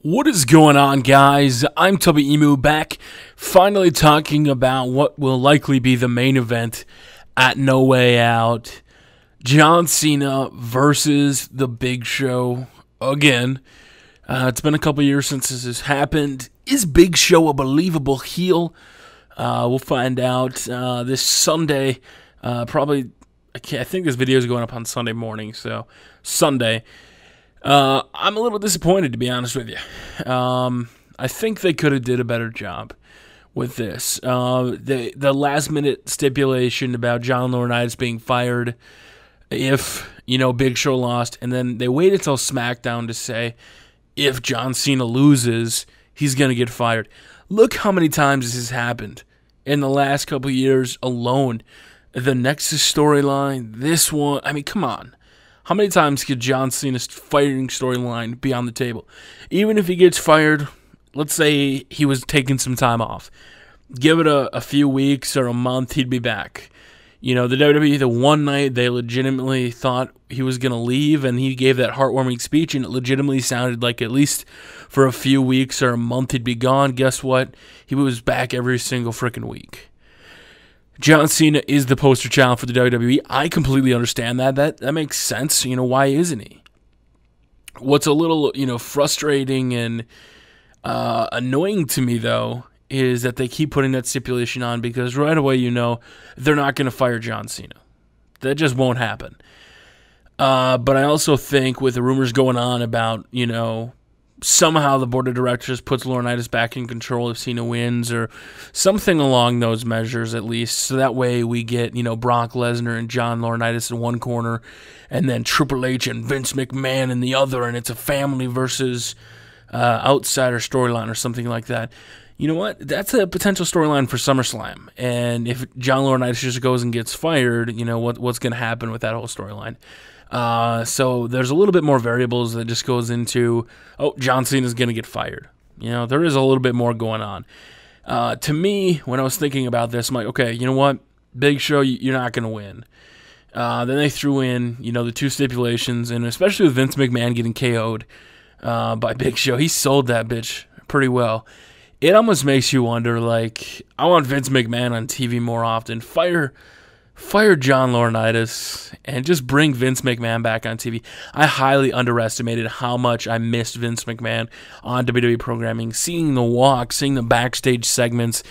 What is going on, guys? I'm Tubby Emu back, finally talking about what will likely be the main event at No Way Out. John Cena versus The Big Show again. It's been a couple years since this has happened. Is Big Show a believable heel? We'll find out this Sunday. I think this video is going up on Sunday morning, so Sunday. I'm a little disappointed, to be honest with you. I think they could have did a better job with this. The last-minute stipulation about John Laurinaitis being fired if, Big Show lost, and then they waited till SmackDown to say if John Cena loses, he's going to get fired. Look how many times this has happened in the last couple years alone. The Nexus storyline, this one, come on. How many times could John Cena's firing storyline be on the table? Even if he gets fired, let's say he was taking some time off. Give it a few weeks or a month, he'd be back. The WWE, the one night they legitimately thought he was going to leave, and he gave that heartwarming speech, and it legitimately sounded like at least for a few weeks or a month he'd be gone. Guess what? He was back every single freaking week. John Cena is the poster child for the WWE. I completely understand that. That makes sense. Why isn't he? What's a little, frustrating and annoying to me, though, is that they keep putting that stipulation on because right away they're not going to fire John Cena. That just won't happen. But I also think with the rumors going on about, somehow the board of directors puts Laurinaitis back in control if Cena wins or something along those measures at least. So that way we get, Brock Lesnar and John Laurinaitis in one corner and then Triple H and Vince McMahon in the other, and it's a family versus outsider storyline or something like that. You know what? That's a potential storyline for SummerSlam. And if John Laurinaitis just goes and gets fired, what's going to happen with that whole storyline? So there's a little bit more variables that just goes into, John Cena's going to get fired. There is a little bit more going on. To me, when I was thinking about this, I'm like, okay, you know what? Big Show, you're not going to win. Then they threw in, the two stipulations, and especially with Vince McMahon getting KO'd by Big Show, he sold that bitch pretty well. It almost makes you wonder, I want Vince McMahon on TV more often. Fire John Laurinaitis and just bring Vince McMahon back on TV. I highly underestimated how much I missed Vince McMahon on WWE programming. Seeing the walk, seeing the backstage segments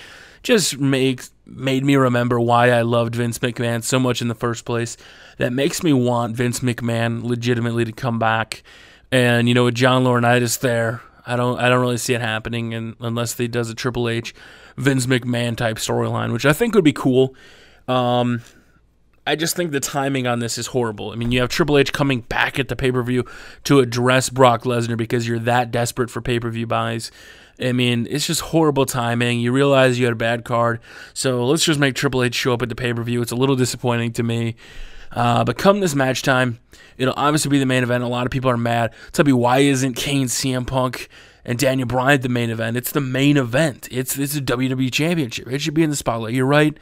just made me remember why I loved Vince McMahon so much in the first place. That makes me want Vince McMahon legitimately to come back. And, with John Laurinaitis there, I don't really see it happening unless they does a Triple H, Vince McMahon type storyline, which I think would be cool. I just think the timing on this is horrible. You have Triple H coming back at the pay-per-view to address Brock Lesnar because you're that desperate for pay-per-view buys. It's just horrible timing. You realize you had a bad card, so let's just make Triple H show up at the pay-per-view. It's a little disappointing to me. But come this match time, it'll obviously be the main event. A lot of people are mad. Tubby, why isn't Kane, CM Punk, and Daniel Bryan the main event? It's the main event. It's a WWE Championship. It should be in the spotlight. You're right.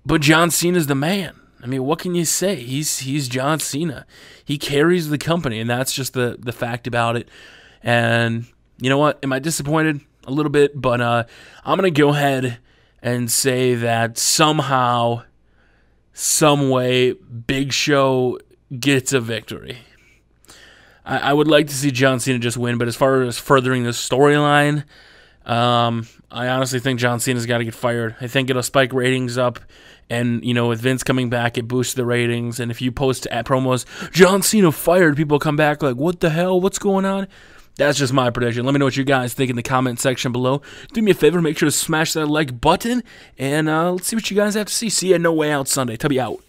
But John Cena's the man. What can you say? He's John Cena. He carries the company, and that's just the fact about it. And you know what? Am I disappointed? A little bit, but I'm going to go ahead and say that somehow, some way, Big Show gets a victory. I would like to see John Cena just win, but as far as furthering the storyline, I honestly think John Cena's got to get fired. I think it'll spike ratings up. And, with Vince coming back, it boosts the ratings. And if you post at promos, John Cena fired, people come back like, what the hell? What's going on? That's just my prediction. Let me know what you guys think in the comment section below. Do me a favor, make sure to smash that like button. And let's see what you guys have to see. See you at No Way Out Sunday. Tubby out.